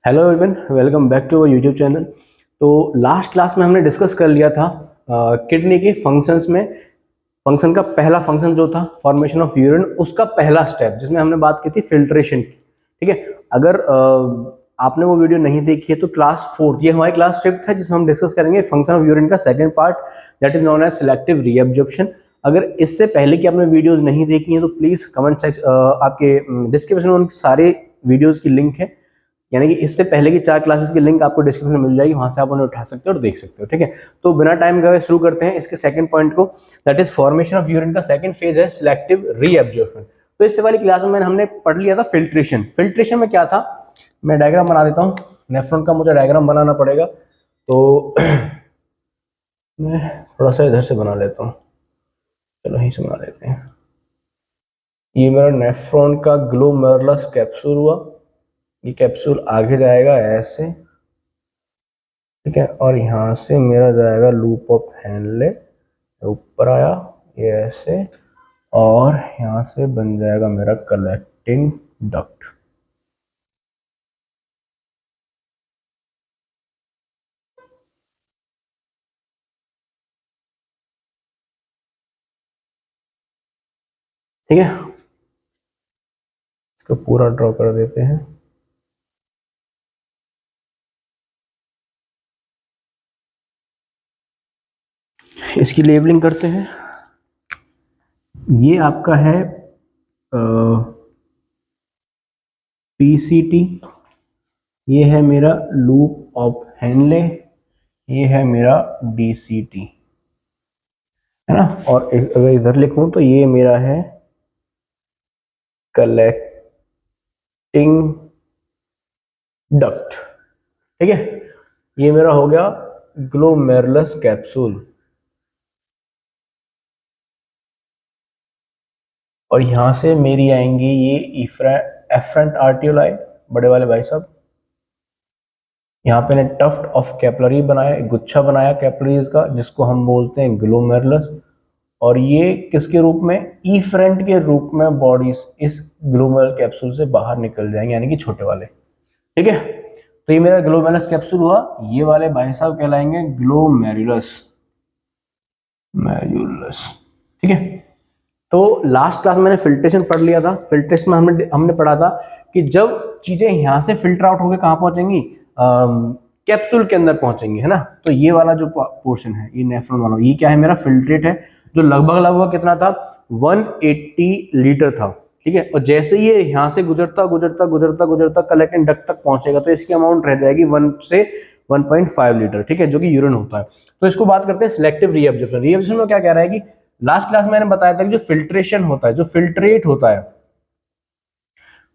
Hello everyone, welcome back to our YouTube channel. तो last class में हमने discuss कर लिया था किडनी के फंक्शंस में। फंक्शन का पहला फंक्शन जो था फॉर्मेशन ऑफ यूरिन, उसका पहला स्टेप जिसमें हमने बात की थी फिल्ट्रेशन की। ठीक है, अगर आपने वो वीडियो नहीं देखी है तो क्लास 4, ये हमारी क्लास 5 है जिसमें हम डिस्कस करेंगे फंक्शन ऑफ यूरिन का second part, that is known as selective reabsorption. अगर इससे पहले की आपने वीडियोस नहीं देखी हैं तो प्लीज कमेंट सेक्शन आपके डिस्क्रिप्शन में उन सारे वीडियोस की लिंक है, यानी कि इससे पहले की 4 क्लासेस की लिंक आपको डिस्क्रिप्शन में मिल जाएगी, वहां से आप उन्हें उठा सकते हो और देख सकते हो। ठीक है, तो बिना टाइम गए शुरू करते हैं इसके सेकंड पॉइंट को, that is formation of urine का सेकंड फेज है सिलेक्टिव रीअब्जॉर्प्शन। तो इससे वाली क्लास में हमने पढ़ लिया था फिल्ट्रेशन। फिल्ट्रेशन में क्या था, मैं डायग्राम बना देता हूँ। नेफ्रॉन का मुझे डायग्राम बनाना पड़ेगा, तो मैं थोड़ा सा इधर से बना लेता हूँ। चलो यहीं से बना लेते हैं। ये मेरा नेफ्रॉन का ग्लोमेरुलस कैप्सूल हुआ। ये कैप्सूल आगे जाएगा ऐसे, ठीक है, और यहाँ से मेरा जाएगा लूप ऑफ हेनले, ऊपर आया ये ऐसे, और यहाँ से बन जाएगा मेरा कलेक्टिंग डक्ट। ठीक है, इसको पूरा ड्रॉ कर देते हैं। इसकी लेबलिंग करते हैं। ये आपका है पीसीटी, ये है मेरा लूप ऑफ हेनले, ये है मेरा डीसीटी, है ना। और अगर इधर लिखूं तो ये मेरा है कलेक्टिंग डक्ट। ठीक है, ये मेरा हो गया ग्लोमेरुलस कैप्सूल, और यहां से मेरी आएंगी ये एफरेंट आर्टियोलाई, बड़े वाले भाई साहब। यहाँ पे ने टफ्ट ऑफ कैपिलरी बनाया, एक गुच्छा बनाया कैपिलरीज का, जिसको हम बोलते हैं ग्लोमेरुलस। और ये किसके रूप में, इफरेंट के रूप में बॉडीज इस ग्लोमेरुलर कैप्सूल से बाहर निकल जाएंगे, यानी कि छोटे वाले। ठीक है, तो ये मेरा ग्लोमेरुलस कैप्सूल हुआ। ये वाले भाई साहब कहलाएंगे ग्लोमेरुलस मैरुलस। ठीक है, तो लास्ट क्लास में मैंने फिल्ट्रेशन पढ़ लिया था। फिल्ट्रेशन में हमने पढ़ा था कि जब चीजें यहां से फिल्टर आउट होकर कहां पहुंचेंगी, कैप्सूल के अंदर पहुंचेंगी, है ना। तो ये वाला जो पोर्शन है, ये नेफ्रॉन वाला, ये क्या है, मेरा फिल्ट्रेट है, जो लगभग लगभग कितना था, 180 लीटर था। ठीक है, और जैसे ये यहाँ से गुजरता गुजरता गुजरता गुजरता कलेक्टिंग डक्ट तक पहुंचेगा तो इसकी अमाउंट रह जाएगी 1 से 1.5 लीटर। ठीक है, जो कि यूरिन होता है। तो इसको बात करते हैं सिलेक्टिव रीअब्जॉर्प्शन। रीअब्जॉर्प्शन में क्या कह रहा है कि लास्ट क्लास में मैंने बताया था कि जो फिल्ट्रेशन होता है, जो फिल्ट्रेट होता है,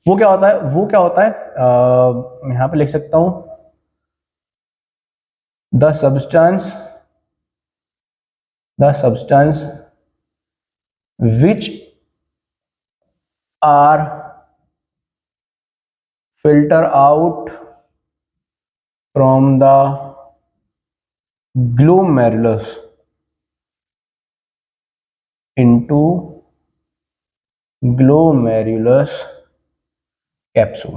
वो क्या होता है, मैं यहां पे लिख सकता हूं, the substance which are filter out from the glomerulus into glomerulus capsule,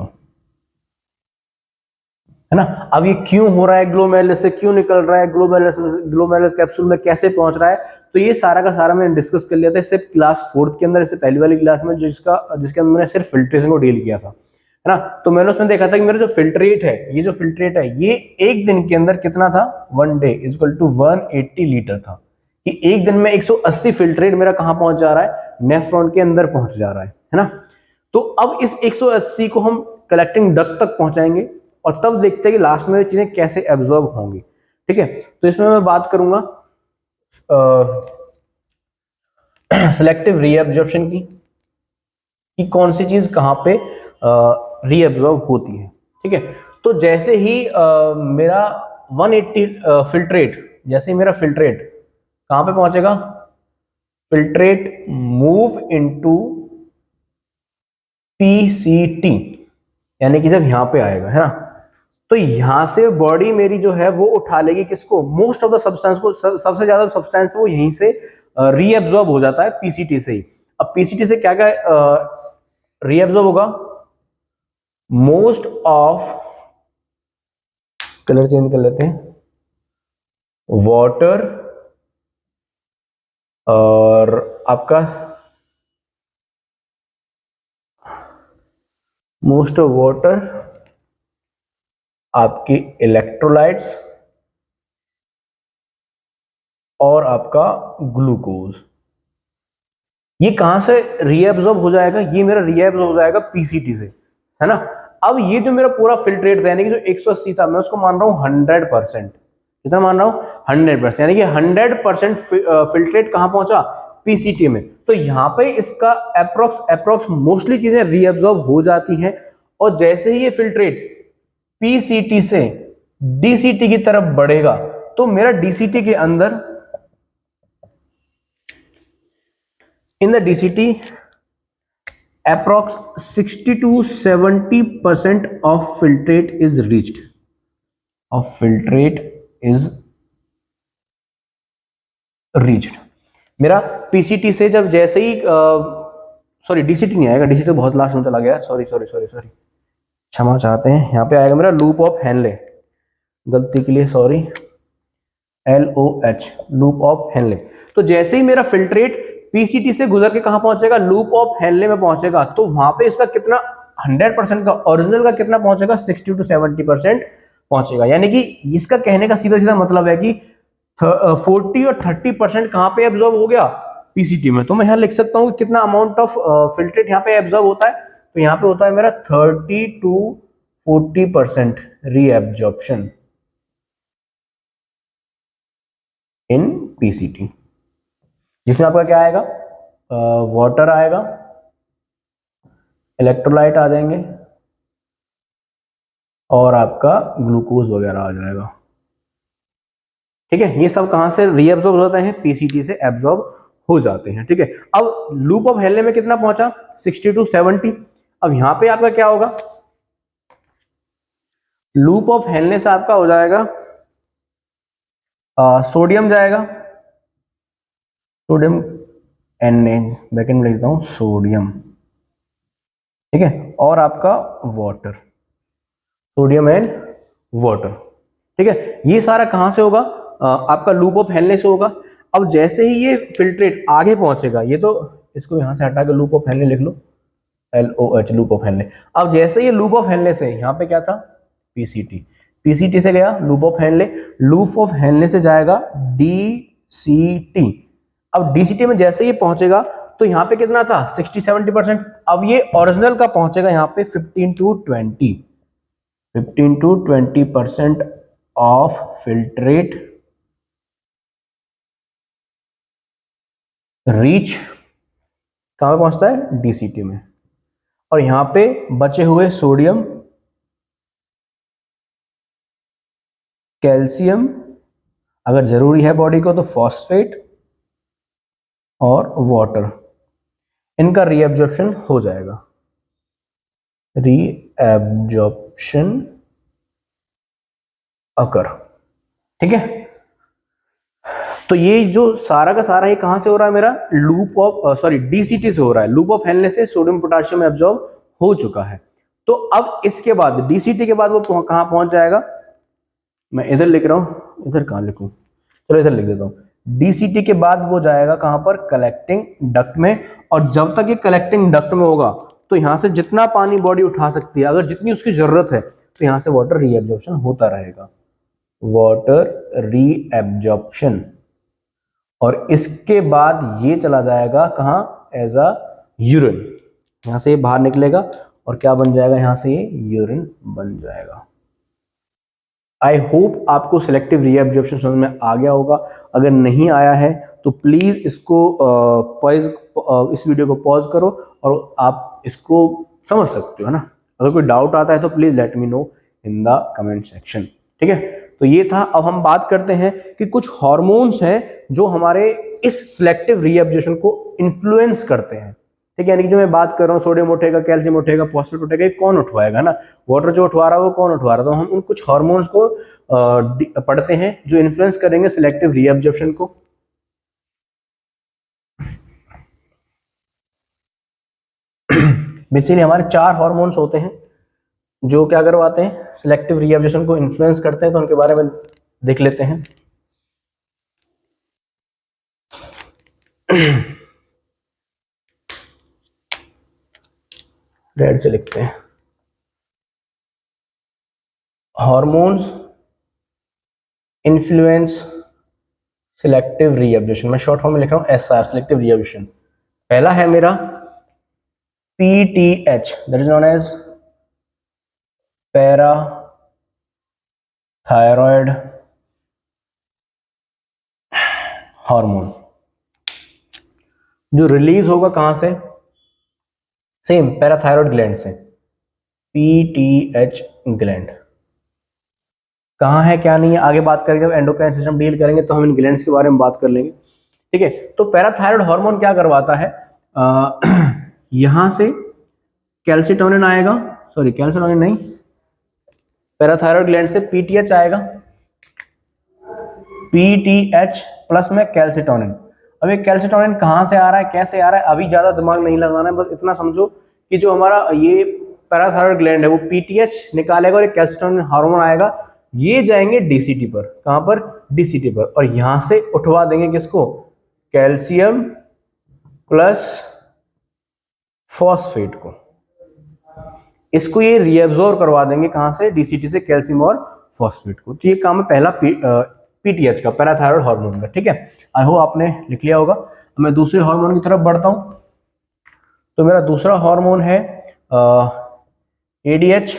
है ना। अब ये क्यों हो रहा है, ग्लोमेरुलस से क्यों निकल रहा है, ग्लोमेरुलस कैप्सूल में कैसे पहुंच रहा है, तो ये सारा का सारा मैंने डिस्कस कर लिया था इससे क्लास 4 के अंदर, इससे पहली वाली क्लास में, जिसके अंदर मैंने सिर्फ फिल्ट्रेशन को डील किया था, है ना। तो मैंने उसमें देखा था कि मेरा जो फिल्ट्रेट है, ये एक दिन के अंदर कितना था, 1 day is equal to 180 litre था। कि एक दिन में 180 फिल्ट्रेट मेरा कहां पहुंच जा रहा है, नेफ्रॉन के अंदर पहुंच जा रहा है ना। तो अब इस 180 को हम कलेक्टिंग डक्ट तक पहुंचाएंगे और तब देखते हैं कि लास्ट में चीजें कैसे एब्जॉर्ब होंगी। ठीक है, तो इसमें मैं बात करूंगा सिलेक्टिव रीअब्जॉर्प्शन की, कि कौन सी चीज कहां पे रीअब्जॉर्ब होती है। ठीक है, तो जैसे ही मेरा 180 फिल्ट्रेट, जैसे ही मेरा फिल्ट्रेट कहां पे पहुंचेगा, फिल्ट्रेट मूव इनटू पीसीटी, यानी कि जब यहां पे आएगा, है ना, तो यहां से बॉडी मेरी जो है वो उठा लेगी किसको, मोस्ट ऑफ द सब्सटेंस को, सबसे ज्यादा सब्सटेंस वो यहीं से रीअब्जॉर्ब हो जाता है पीसीटी से ही। अब पीसीटी से क्या क्या रीअब्जॉर्ब होगा, मोस्ट ऑफ कलर चेंज कर लेते हैं, वाटर और आपका मोस्ट ऑफ वाटर, आपकी इलेक्ट्रोलाइट्स और आपका ग्लूकोज। ये कहां से रीएब्जॉर्ब हो जाएगा? ये मेरा रीएब्जॉर्ब हो जाएगा पीसीटी से, है ना। अब ये जो मेरा पूरा फिल्ट्रेट था, यानी कि जो 180 था, मैं उसको मान रहा हूं 100%। कितना मान रहा हूं? 100%, यानी कि 100% फिल्ट्रेट कहां पहुंचा? पीसीटी में। तो यहां पे इसका अप्रोक्स मोस्टली चीजें रीएब्जॉर्ब हो जाती हैं, और जैसे ही ये फिल्ट्रेट पीसीटी से डीसीटी की तरफ बढ़ेगा, तो मेरा डीसीटी के अंदर, in the DCT approx 60 to 70% of filtrate is reached, of filtrate is reached। मेरा पीसीटी से जब जैसे ही सॉरी डीसीटी नहीं आएगा, डीसीटी बहुत लास्ट में चला गया, सॉरी सॉरी सॉरी सॉरी, क्षमा चाहते हैं। यहाँ पे आएगा मेरा लूप ऑफ हेनले, गलती के लिए sorry, LOH, loop of Henle. तो जैसे ही मेरा फिल्ट्रेट पीसीटी से गुजर के कहां पहुंचेगा? लूप ऑफ हेनले में पहुंचेगा, तो वहां पे इसका कितना 100% का, ओरिजिनल का कितना पहुंचेगा? 60 to 70% पहुंचेगा। यानी कि इसका कहने का सीधा सीधा मतलब है कि 40 और 30% कहां पे एब्जॉर्ब हो गया? पीसीटी में। तो मैं यहां लिख सकता हूं कि कितना अमाउंट ऑफ फिल्ट्रेट यहां पे एब्जॉर्ब होता है, तो यहां पे होता है मेरा 30 to 40% रीएब्जॉर्प्शन इन पीसीटी, जिसमें आपका क्या आएगा? वाटर आएगा, इलेक्ट्रोलाइट आ जाएंगे, और आपका ग्लूकोज वगैरह आ जाएगा। ठीक है, ये सब कहां से रीएब्जॉर्ब होते हैं? पीसीटी से एब्जॉर्ब हो जाते हैं। ठीक है, अब लूप ऑफ हेनले में कितना पहुंचा? 60 to 70। अब यहां पे आपका क्या होगा? लूप ऑफ हेनले से आपका हो जाएगा सोडियम जाएगा, सोडियम Na, बैकेंड में लिख देता हूं सोडियम। ठीक है, और आपका वाटर, सोडियम एंड वाटर। ठीक है, ये सारा कहां से होगा? आपका लूप ऑफ हेनले से होगा। अब जैसे ही ये फिल्ट्रेट आगे पहुंचेगा, ये तो इसको यहां से हटा के लूप ऑफ हेनले लिख लो, LOH, लूप ऑफ हेनले। अब जैसे ये लूप ऑफ हेनले से, यहां पे क्या था? पीसीटी, पीसीटी से गया loop of Henle, loop of Henle से जाएगा डीसीटी। अब डीसीटी में जैसे ही पहुंचेगा, तो यहां पे कितना था? 60-70%। अब ये ओरिजिनल का पहुंचेगा यहां पे 15 to 20% ऑफ फिल्ट्रेट रीच कहां पे पहुंचता है? डीसीटी में। और यहां पे बचे हुए सोडियम, कैल्शियम, अगर जरूरी है बॉडी को तो फॉस्फेट और वाटर, इनका रीएब्जॉर्प्शन हो जाएगा, रीएब्जॉर्प्शन अकर। ठीक है, तो ये जो सारा का सारा ही कहां से हो रहा है? मेरा लूप ऑफ सॉरी डीसीटी से हो रहा है। लूप ऑफ हेनले से सोडियम पोटेशियम एब्जॉर्ब हो चुका है। तो अब इसके बाद डीसीटी के बाद वो कहां पहुंच जाएगा? मैं इधर लिख रहा हूं, इधर कहां लिखूं, चलो इधर लिख देता हूं। डीसीटी के बाद वो जाएगा कहां पर? कलेक्टिंग डक्ट में। और जब तक ये कलेक्टिंग डक्ट में होगा, तो यहां से जितना पानी बॉडी उठा सकती है, अगर जितनी उसकी जरूरत है, तो यहां से वाटर रीएब्जॉर्प्शन होता रहेगा, वाटर रीएब्जॉर्प्शन। और इसके बाद ये चला जाएगा कहां? As a urine. यहां से ये बाहर निकलेगा और क्या बन जाएगा? यहां से ये यूरिन बन जाएगा। आई होप आपको सिलेक्टिव रीएब्जॉर्प्शन समझ में आ गया होगा। अगर नहीं आया है तो प्लीज इसको इस वीडियो को पॉज करो और आप इसको समझ सकते हो, है ना। अगर कोई डाउट आता है तो please let me know in the comment section. ठीक है, तो ये था। अब हम बात करते हैं कि कुछ हार्मोन्स हैं जो हमारे इस सिलेक्टिव रीएब्जॉर्प्शन को इन्फ्लुएंस करते हैं। ठीक है, यानी कि जो मैं बात कर रहा हूँ, सोडियम उठेगा, कैल्शियम उठेगा, फॉस्फेट उठेगा, ये कौन उठवाएगा ना? वाटर जो उठवा रहा है वो कौन उठवा रहा है? तो हम उन कुछ हार्मोन्स को पढ़ते हैं जो इन्फ्लुएंस करेंगे सिलेक्टिव रीएब्जॉर्प्शन को। बेसिकली हमारे 4 हार्मोन्स होते हैं। जो क्या करवाते हैं, सिलेक्टिव रीएब्जॉर्प्शन को इन्फ्लुएंस करते हैं, तो उनके बारे में देख लेते हैं। रेड से लिखते हैं। हार्मोन्स इन्फ्लुएंस सिलेक्टिव रीएब्जॉर्प्शन, मैं शॉर्ट फॉर्म में लिख रहा हूं एसआर, सिलेक्टिव रीएब्जॉर्प्शन। पहला है मेरा PTH, that is known as para thyroid hormone, जो रिलीज होगा कहां से, सेम पैराथायरॉयड ग्लैंड से। पीटीएच ग्लैंड कहाँ है क्या नहीं है आगे बात करेंगे, जब एंडोक्राइन सिस्टम डील करेंगे तो हम इन ग्लैंड्स के बारे में बात कर लेंगे, ठीक है। तो पैराथायरॉयड हार्मोन क्या करवाता है, यहां से कैल्सिटोनिन आएगा, सॉरी कैल्सिटोनिन नहीं, पैराथायरॉयड ग्लैंड से पीटीएच आएगा, पीटीएच प्लस में कैल्सिटोनिन। अब ये कैल्सिटोनिन कहाँ से आ रहा है, कैसे आ रहा है, अभी ज्यादा दिमाग नहीं लगाना है, बस इतना समझो कि जो हमारा ये पैराथायरॉयड ग्लैंड है वो पीटीएच निकालेगा और एक कैल्सिटोनिन हार्मोन आएगा, ये जाएंगे डीसीटी पर, कहां पर, डीसीटी पर, और यहां से उठवा देंगे किसको, कैल्शियम प्लस फॉस्फेट को, इसको ये रीएब्जॉर्ब करवा देंगे कहां से, डीसीटी से, कैल्शियम और फॉस्फेट को। तो ये काम है पहला पीटीएच का, पैराथायरॉयड हार्मोन का, ठीक है। आई होप आपने लिख लिया होगा। मैं दूसरे हार्मोन की तरफ बढ़ता हूं। तो मेरा दूसरा हार्मोन है एडीएच,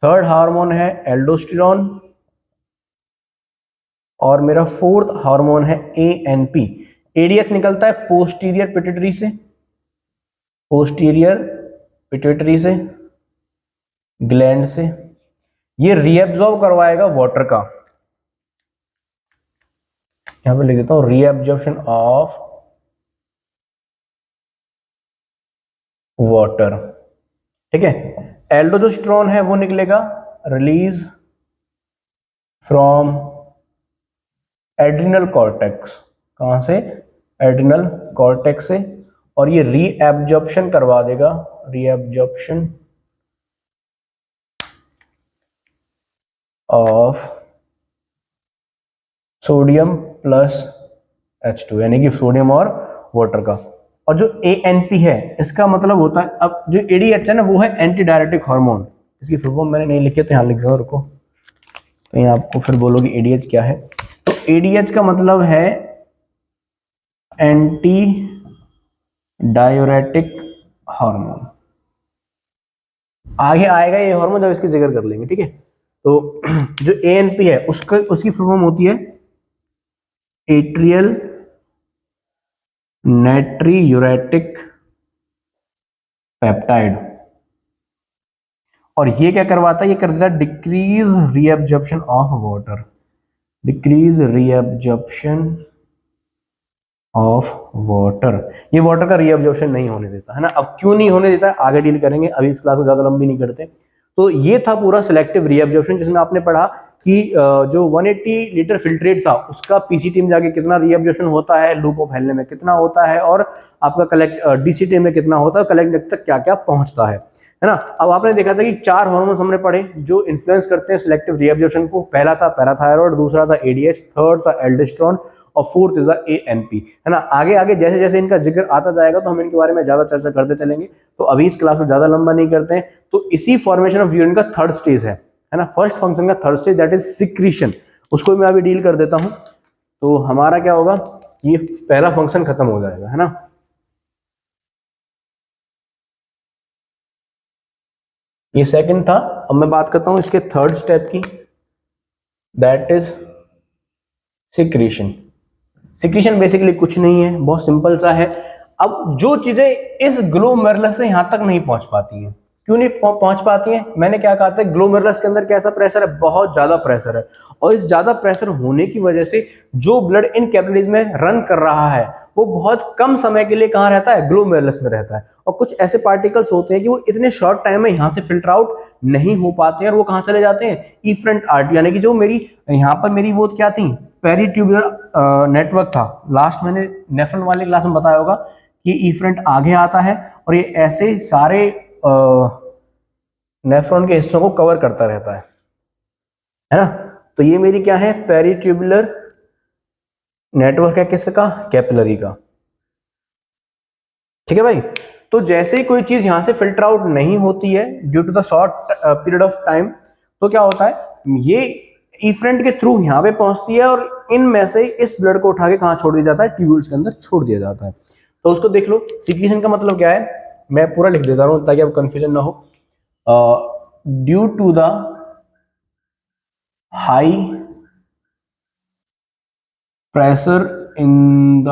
थर्ड हार्मोन है एल्डोस्टेरोन, और मेरा फोर्थ हार्मोन है एएनपी। एडीएच निकलता है पोस्टीरियर पिट्यूटरी से, पोस्टीरियर पिट्यूटरी से, ग्लैंड से, ये रीएब्जॉर्ब करवाएगा वाटर का, यहां पे लिख देता हूं रीएब्जॉर्प्शन ऑफ वाटर, ठीक है। एल्डोस्टेरोन है वो निकलेगा रिलीज फ्रॉम एड्रिनल कॉर्टेक्स, कहां से, एड्रिनल कॉर्टेक्स से, और ये रीएब्जॉर्प्शन करवा देगा, reabsorption of sodium plus H2, यानी कि सोडियम और वाटर का। और जो ANP है इसका मतलब होता है, अब जो ADH है ना वो है एंटी डायरेटिक हार्मोन, इसकी फुल फॉर्म मैंने नहीं लिखी है तो यहाँ लिख दूंगा, रुको, तो यहाँ आपको फिर बोलोगे ADH क्या है। तो ADH का मतलब है एंटी डायरेटिक हार्मोन, आगे आएगा ये हार्मोन जब इसकी जिक्र कर लेंगे, ठीक है। तो जो ANP है उसकी फुल फॉर्म होती है एट्रियल नाइट्रियूरेटिक पेप्टाइड, और ये क्या करवाता है, ये कर देता है decrease reabsorption of water, decrease reabsorption of water, ये वाटर का रीएब्जॉर्प्शन नहीं होने देता है ना। अब क्यों नहीं होने देता है आगे डील करेंगे, अभी इस क्लास को ज्यादा लंबी नहीं करते। तो ये था पूरा सिलेक्टिव रीएब्जॉर्प्शन, जिसमें आपने पढ़ा कि जो 180 लीटर फिल्ट्रेट था उसका पीसीटी में जाके कितना रीएब्जॉर्प्शन होता है, लूप ऑफ हेल में कितना होता है, और आपका कलेक्ट डीसीटी में कितना होता है, कलेक्ट तक क्या क्या पहुंचता है ना। अब आपने देखा था कि 4 हार्मोन्स हमने पढ़े जो इन्फ्लुएंस करते हैं सिलेक्टिव रीएब्जॉर्प्शन को। पहला था पैराथायरॉयड, दूसरा था एडीएच, थर्ड था एल्डोस्टेरोन, और फोर्थ इज द एएनपी, है ना। आगे आगे जैसे जैसे इनका जिक्र आता जाएगा तो हम इनके बारे में ज्यादा चर्चा करते चलेंगे, तो अभी इस क्लास को ज्यादा लंबा नहीं करते हैं। तो इसी फॉर्मेशन ऑफ यूरिन का थर्ड स्टेज है ना, फर्स्ट फंक्शन का third stage, that is secretion, उसको मैं अभी डील कर देता हूं। तो हमारा क्या होगा, ये पहला फंक्शन खत्म हो जाएगा, है ना। ये सेकंड था। अब मैं बात करता हूं इसके थर्ड स्टेप की, that is secretion. Secretion basically कुछ नहीं है, बहुत सिंपल सा है। अब जो चीजें इस ग्लोमेरुलस से यहां तक नहीं पहुंच पाती हैं, क्यों नहीं पहुंच पाती हैं, मैंने क्या कहा था, ग्लोमेरुलस के अंदर कैसा प्रेशर है, बहुत ज्यादा प्रेशर है, और इस ज्यादा प्रेशर होने की वजह से जो ब्लड इन कैपिलरीज में रन कर रहा है वो बहुत कम समय के लिए कहां रहता है, ग्लोमेरुलस में रहता है। और कुछ ऐसे पार्टिकल्स होते हैं कि वो इतने शॉर्ट टाइम में यहां से फिल्टर आउट नहीं हो पाते हैं, और वो कहां चले जाते हैं, इफरेंट आर्टरी, यानी कि जो मेरी यहाँ पर मेरी वो क्या थी, पेरीट्यूबुलर नेटवर्क था, लास्ट मैंने नेफ्रॉन वाली क्लास में बताया होगा, ये इफरेंट आगे आता है और ये ऐसे सारे नेफ्रॉन के हिस्सों को कवर करता रहता है ना। तो ये मेरी क्या है, पेरिट्यूबुलर नेटवर्क है, किसका, कैपिलरी का। ठीक है भाई। तो जैसे ही कोई चीज यहां से फिल्टर आउट नहीं होती है due to the short period of time, तो क्या होता है, ये इफरेंट के थ्रू यहाँ पे पहुंचती है और इनमें से इस ब्लड को उठा के कहाँ छोड़ दिया जाता है, ट्यूब्यूल्स के अंदर छोड़ दिया जाता है। तो उसको देख लो, सिक्रीशन का मतलब क्या है, मैं पूरा लिख देता हूं ताकि अब कंफ्यूजन ना हो। Due to the high pressure in the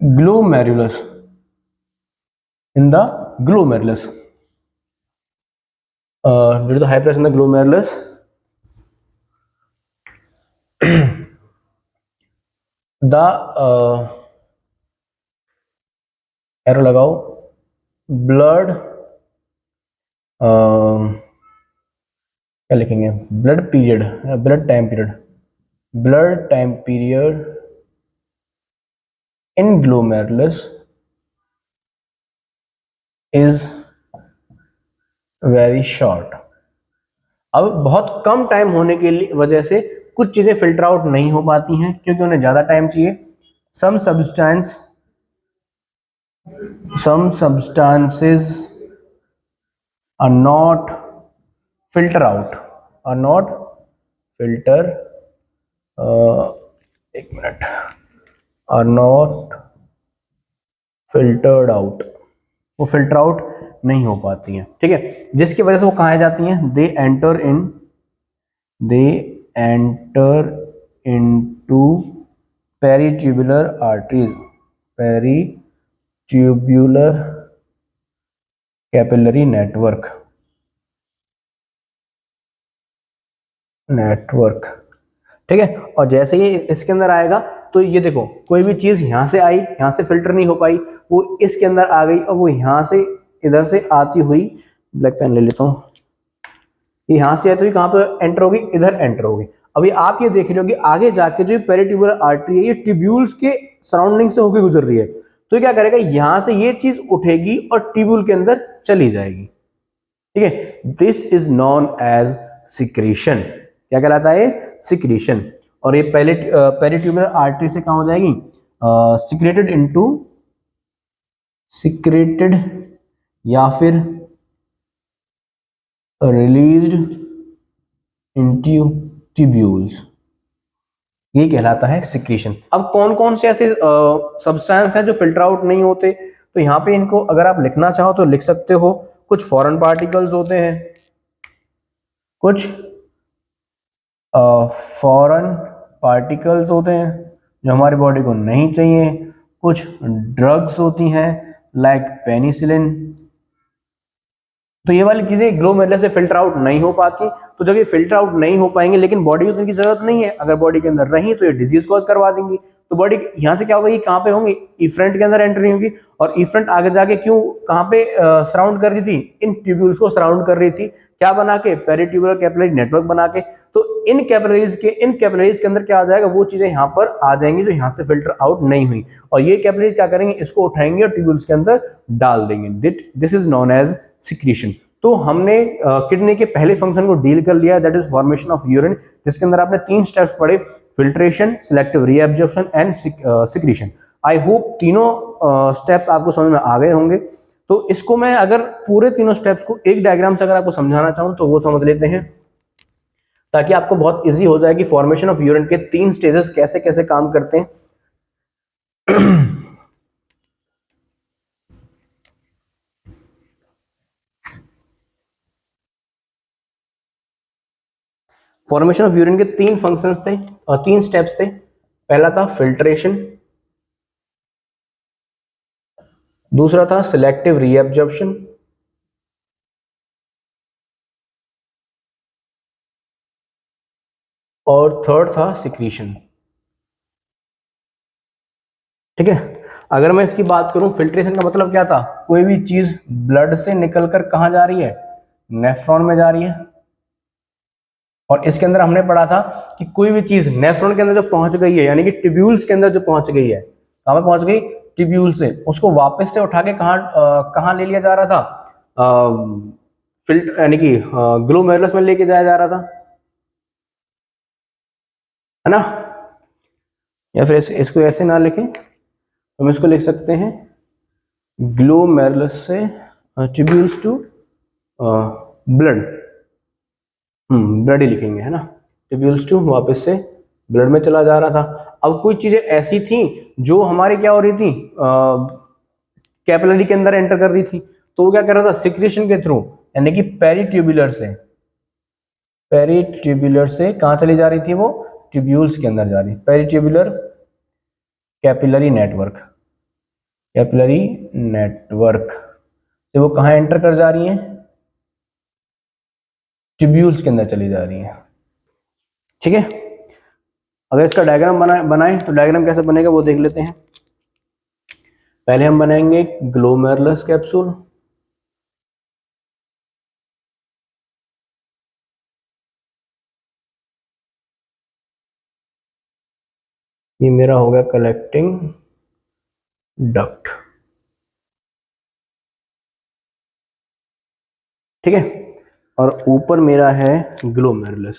glomerulus due to the high pressure in the glomerulus the arrow लगाओ, blood क्या लिखेंगे, blood time period in glomerulus is very short। अब बहुत कम टाइम होने के वजह से कुछ चीजें फिल्टर आउट नहीं हो पाती हैं क्योंकि उन्हें ज्यादा टाइम चाहिए। some substances are not filter out, एक minute, are not filtered out, वो फिल्टर आउट नहीं हो पाती हैं। ठीक है, जिसकी वजह से वो कहाँ जाती हैं, they enter into peritubular arteries, peritubular capillary network. ठीक है, और जैसे ही इसके अंदर आएगा तो ये देखो, कोई भी चीज यहां से आई, यहां से फिल्टर नहीं हो पाई, वो इसके अंदर आ गई और वो यहां से इधर से आती हुई, ब्लैक पेन ले लेता हूं, यहां से आती हुई कहां पर एंटर होगी, इधर एंटर होगी। अभी आप ये देख रहे हो कि आगे जाके जो पेरिट्यूबुलर आर्टरी है ये ट्यूब्यूल्स के सराउंडिंग से होकर गुजर रही है, तो क्या करेगा, यहां से ये चीज उठेगी और ट्यूब्यूल के अंदर चली जाएगी। ठीक है, this is known as secretion. क्या कहलाता है, सिक्रीशन। और ये पहले पेरिट्यूबुलर आर्टरी से कहां हो जाएगी, सिक्रेटेड या फिर रिलीज्ड इनटू ट्यूब्यूल्स, ये कहलाता है सिक्रीशन। अब कौन कौन से ऐसे सब्सटेंस हैं जो फिल्टर आउट नहीं होते, तो यहाँ पे इनको अगर आप लिखना चाहो तो लिख सकते हो। कुछ फॉरेन पार्टिकल्स होते हैं, कुछ फॉरेन पार्टिकल्स होते हैं जो हमारी बॉडी को नहीं चाहिए, कुछ ड्रग्स होती हैं लाइक पेनिसिलिन। तो ये वाली चीजें ग्लोमेरुलस से फिल्टर आउट नहीं हो पाती, तो जब ये फिल्टर आउट नहीं हो पाएंगे, लेकिन बॉडी को तो इनकी जरूरत नहीं है, अगर बॉडी के अंदर रही तो ये डिजीज कॉज करवा देंगी। तो बॉडी यहाँ से क्या होगा, ये कहाँ पे होंगी, इफ्रंट के अंदर एंट्री होगी, और इफ्रंट आगे जाके क्यों कहाँ पे सराउंड कर रही थी, इन ट्यूब्यूल्स को सराउंड कर रही थी, क्या बना के, पेरिट्यूबुलर कैपिलरी नेटवर्क बना के। तो इन कैपिलरीज के अंदर क्या आ जाएगा, वो चीजें यहाँ पर आ जाएंगी जो यहाँ से फिल्टर आउट नहीं हुई, और ये कैपिलरीज क्या करेंगे, इसको उठाएंगे और ट्यूब्यूल्स के अंदर डाल देंगे। This is known as secretion. तो हमने किडनी के पहले फंक्शन को डील कर लिया, that is formation of urine, जिसके अंदर आपने 3 स्टेप्स पढ़े, filtration, selective reabsorption and secretion. I hope तीनों स्टेप्स आपको समझ में आ गए होंगे। तो इसको मैं अगर पूरे तीनों स्टेप्स को एक डायग्राम से अगर आपको समझाना चाहूँ तो वो समझ लेते हैं, ताकि आपको बहुत इजी हो जाए कि फॉर्मेशन ऑफ यूरिन के 3 स्टेजेस कैसे कैसे काम करते हैं। फॉर्मेशन ऑफ यूरिन के 3 फंक्शंस थे और 3 स्टेप्स थे। पहला था फिल्ट्रेशन, दूसरा था सिलेक्टिव रीएब्जॉर्प्शन, और थर्ड था सिक्रीशन। ठीक है, अगर मैं इसकी बात करूं, फिल्ट्रेशन का मतलब क्या था, कोई भी चीज ब्लड से निकलकर कहां जा रही है, नेफ्रॉन में जा रही है। और इसके अंदर हमने पढ़ा था कि कोई भी चीज नेफ्रॉन के अंदर जो पहुंच गई है, यानी कि ट्यूब्यूल्स के अंदर जो पहुंच गई है, कहां पे पहुंच गई, ट्यूब्यूल से, उसको वापस से उठा के कहां ले लिया जा रहा था, फिल्टर यानी कि ग्लोमेरुलस में लेके जाया जा रहा था, है ना। या फिर इसको ऐसे ना लिखें, हम इसको लिख सकते हैं ग्लोमेरुलस से ट्यूब्यूल्स टू ब्लड, ब्लड ही लिखेंगे, है ना। ट्यूब्यूल्स टू वापस से ब्लड में चला जा रहा था। अब कुछ चीजें ऐसी थी जो हमारी क्या हो रही थी, कैपिलरी के अंदर एंटर कर रही थी, तो वो क्या कर रहा था, सिक्रीशन के थ्रू, यानी कि पेरीट्यूबुलर से कहां चली जा रही थी, वो ट्यूब्यूल्स के अंदर जा रही, पेरीट्यूबुलर कैपिलरी नेटवर्क से वो कहां एंटर कर जा रही हैं, ट्यूब्यूल्स के अंदर चली जा रही हैं। ठीक है, अगर इसका डायग्राम बनाएं तो डायग्राम कैसे बनेगा वो देख लेते हैं। पहले हम बनाएंगे ग्लोमेरुलस कैप्सूल, ये मेरा हो गया कलेक्टिंग डक्ट, ठीक है, और ऊपर मेरा है ग्लोमेरुलस।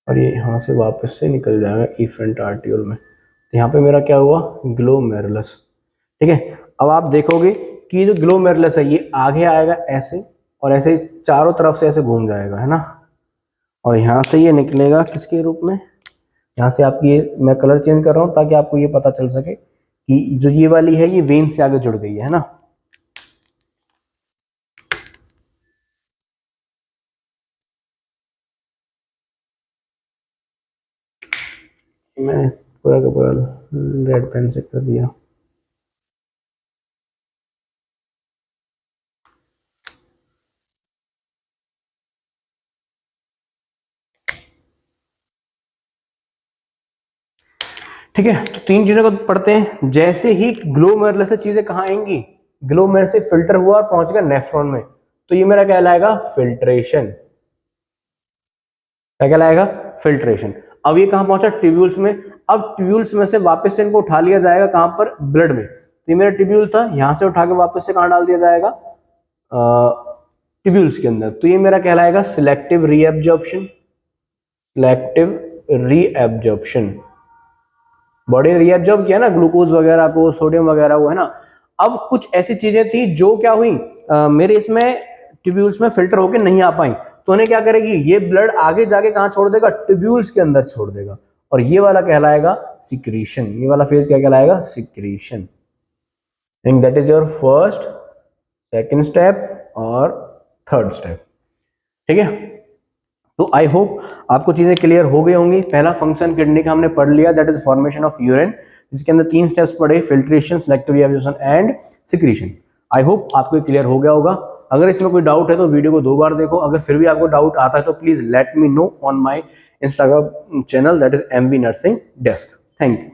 और ये यहां से वापस से निकल जाएगा इफेरेंट आर्टियोल में, तो यहाँ पे मेरा क्या हुआ, ग्लोमेरुलस। ठीक है, अब आप देखोगे कि जो ग्लोमेरुलस है ये आगे आएगा ऐसे, और ऐसे चारों तरफ से ऐसे घूम जाएगा, है ना, और यहाँ से ये निकलेगा किसके रूप में, यहाँ से आप ये, मैं कलर चेंज कर रहा हूँ ताकि आपको ये पता चल सके कि जो ये वाली है ये वेन से आगे जुड़ गई है ना। मैं पूरा का पूरा रेड पेन से कर दिया। ठीक है, तो तीन चीजों को पढ़ते हैं। जैसे ही ग्लोमेरुलस से चीजें कहाँ आएंगी, ग्लोमेरुलस से फिल्टर हुआ और पहुंच गया नेफ्रॉन में, तो ये मेरा कहलाएगा फिल्ट्रेशन। क्या कहलाएगा, फिल्ट्रेशन। अब ये कहां पहुंचा, ट्यूब्यूल्स में। अब ट्यूब्यूल्स में से वापस से इनको उठा लिया जाएगा कहां पर, ब्लड में। तो ये मेरा ट्यूब्यूल था, यहां से उठा के वापस से कहां डाल दिया जाएगा, ट्यूब्यूल्स के अंदर। तो ये मेरा कहलाएगा सिलेक्टिव रीएब्जॉर्प्शन। बॉडी ने रीएब्जॉर्ब किया ना ग्लूकोज वगैरह को, सोडियम वगैरह को, है ना। अब कुछ ऐसी चीजें थी जो क्या हुई, मेरे इसमें ट्यूब्यूल्स में फिल्टर होकर नहीं आ पाई, तो उन्हें क्या करेगी, ये ब्लड आगे जाके कहां छोड़ देगा, ट्यूब्यूल्स के अंदर छोड़ देगा, और ये वाला कहलाएगा सिक्रीशन। ये वाला फेज क्या कहलाएगा, secretion. And that is your first, second step और थर्ड स्टेप। ठीक है, तो आई होप आपको चीजें क्लियर हो गई होंगी। पहला फंक्शन किडनी का हमने पढ़ लिया, that is formation of urine, जिसके अंदर तीन स्टेप्स पढ़े, filtration, selective reabsorption and secretion. I hope आपको क्लियर हो गया होगा। अगर इसमें कोई डाउट है तो वीडियो को 2 बार देखो। अगर फिर भी आपको डाउट आता है तो please let me know on my Instagram channel, that is MV nursing desk. Thank you.